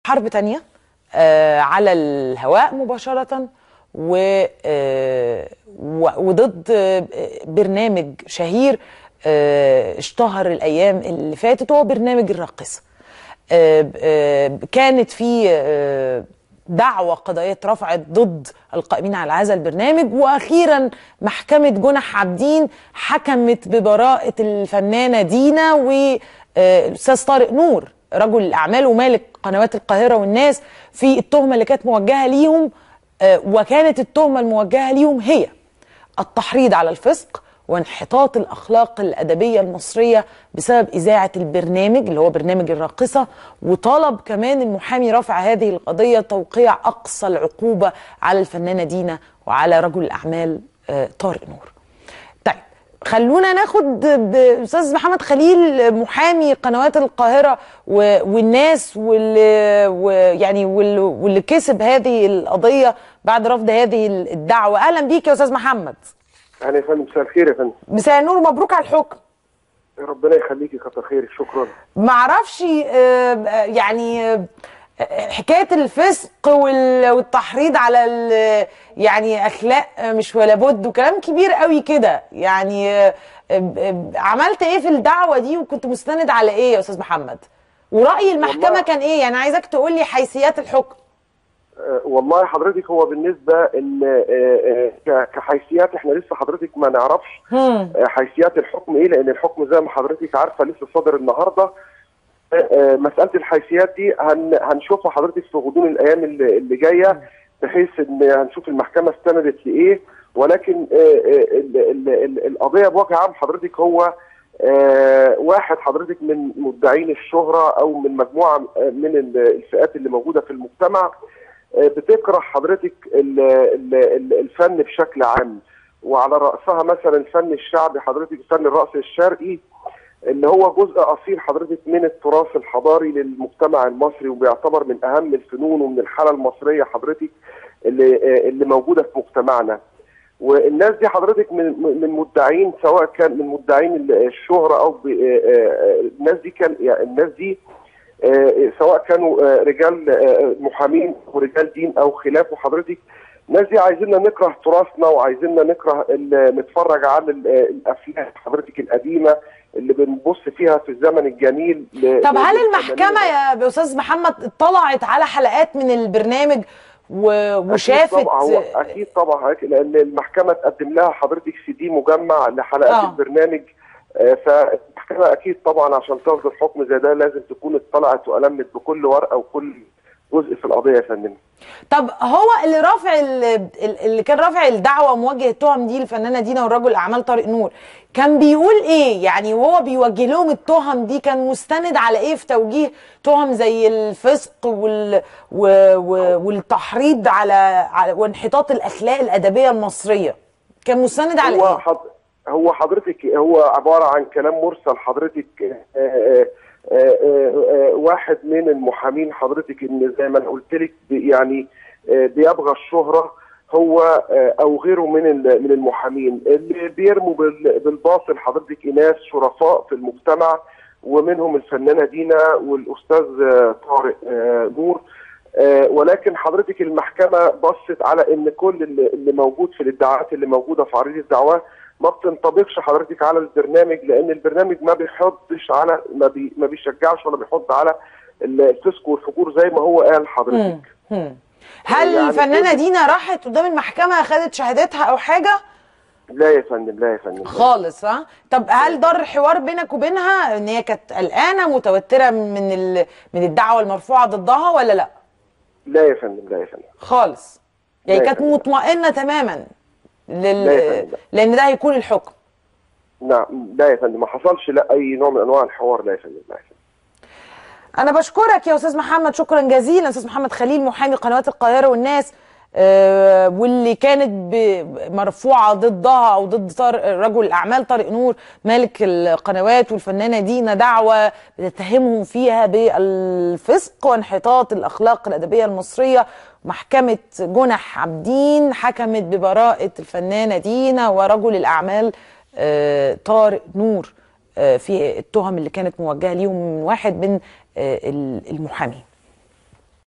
حرب تانية على الهواء مباشرة وضد برنامج شهير اشتهر الأيام اللي فاتت، هو برنامج الراقصة. كانت في دعوة قضائية رفعت ضد القائمين على هذا البرنامج، وأخيرا محكمة جنح عابدين حكمت ببراءة الفنانة دينا والأستاذ طارق نور رجل الأعمال ومالك قنوات القاهرة والناس في التهمة اللي كانت موجهة ليهم. وكانت التهمة الموجهة ليهم هي التحريض على الفسق وانحطاط الأخلاق الأدبية المصرية بسبب إذاعة البرنامج اللي هو برنامج الراقصة. وطلب كمان المحامي رافع هذه القضية توقيع أقصى العقوبة على الفنانة دينا وعلى رجل الأعمال طارق نور. طيب خلونا ناخد أستاذ محمد خليل محامي قنوات القاهرة والناس واللي كسب هذه القضية بعد رفض هذه الدعوة. أهلا بيك يا أستاذ محمد. أهلا يا فندم. مساء الخير يا فندم. مساء النور، مبروك على الحكم. ربنا يخليكي، كتر خيرك، شكرا. معرفش يعني حكاية الفسق والتحريض على يعني أخلاق مش ولا بد وكلام كبير قوي كده، يعني عملت إيه في الدعوة دي وكنت مستند على إيه يا أستاذ محمد؟ ورأي المحكمة كان إيه؟ يعني عايزك تقول لي حيثيات الحكم. والله حضرتك هو بالنسبة ان كحيثيات احنا لسه حضرتك ما نعرفش حيثيات الحكم ايه، لان الحكم زي ما حضرتك عارفة لسه صادر النهاردة. مسألة الحيثيات دي هنشوفها حضرتك في غضون الايام اللي جاية، بحيث ان هنشوف المحكمة استندت لايه. ولكن القضية بوجه عام حضرتك هو واحد حضرتك من مدعين الشهرة او من مجموعة من الفئات اللي موجودة في المجتمع بتكره حضرتك الفن بشكل عام، وعلى رأسها مثلا الفن الشعبي حضرتك، فن الرقص الشرقي اللي هو جزء أصيل حضرتك من التراث الحضاري للمجتمع المصري، وبيعتبر من أهم الفنون ومن الحالة المصرية حضرتك اللي موجودة في مجتمعنا. والناس دي حضرتك من مدعين، سواء كان من مدعين الشهرة أو الناس دي كان يعني الناس دي سواء كانوا رجال محامين ورجال دين او خلافه حضرتك. الناس دي عايزيننا نكره تراثنا وعايزيننا نكره نتفرج على الافلام حضرتك القديمه اللي بنبص فيها في الزمن الجميل. طب هل المحكمه يا استاذ محمد اطلعت على حلقات من البرنامج وشافت؟ أكيد طبعا، اكيد طبعا، لان المحكمه تقدم لها حضرتك CD مجمع لحلقات البرنامج. فالمحكمة أكيد طبعا عشان تصدر حكم زي ده لازم تكون اطلعت وألمت بكل ورقة وكل جزء في القضية يا فندم. طب هو اللي كان رافع الدعوة وموجه التهم دي الفنانة دينا والرجل الأعمال طارق نور كان بيقول إيه؟ يعني وهو بيوجه لهم التهم دي كان مستند على إيه في توجيه تهم زي الفسق والتحريض على وانحطاط الأخلاق الأدبية المصرية؟ كان مستند على إيه؟ هو حضرتك هو عبارة عن كلام مرسل حضرتك. واحد من المحامين حضرتك ان زي ما انا قلت لك يعني بيبغى الشهرة، هو او غيره من المحامين اللي بيرموا بالباطل حضرتك ناس شرفاء في المجتمع، ومنهم الفنانة دينا والاستاذ طارق نور. ولكن حضرتك المحكمة بصت على ان كل اللي موجود في الادعاءات اللي موجودة في عريض الدعوة ما بتنطبقش حضرتك على البرنامج، لان البرنامج ما بيحطش على ما بيشجعش ولا بيحط على الفسق والفجور زي ما هو قال حضرتك. هل يعني الفنانه دينا راحت قدام المحكمه اخذت شهادتها او حاجه؟ لا يا فندم، لا يا فندم خالص. ها طب هل دار حوار بينك وبينها ان هي كانت قلقانه متوتره من الدعوه المرفوعه ضدها ولا لا؟ لا يا فندم، لا يا فندم خالص. يعني كانت مطمئنه تماما لان ده هيكون الحكم؟ نعم. لا يا فندم، ما حصلش لا اي نوع من انواع الحوار. لا يا فندم، لا يا فندم. انا بشكرك يا استاذ محمد، شكرا جزيلا. استاذ محمد خليل محامي قنوات القاهره والناس، واللي كانت مرفوعه ضدها او ضد رجل الاعمال طارق نور مالك القنوات والفنانه دينا دعوه بتتهمهم فيها بالفسق وانحطاط الاخلاق الادبيه المصريه. محكمه جنح عابدين حكمت ببراءه الفنانه دينا ورجل الاعمال طارق نور في التهم اللي كانت موجهه ليهم من واحد من المحامين.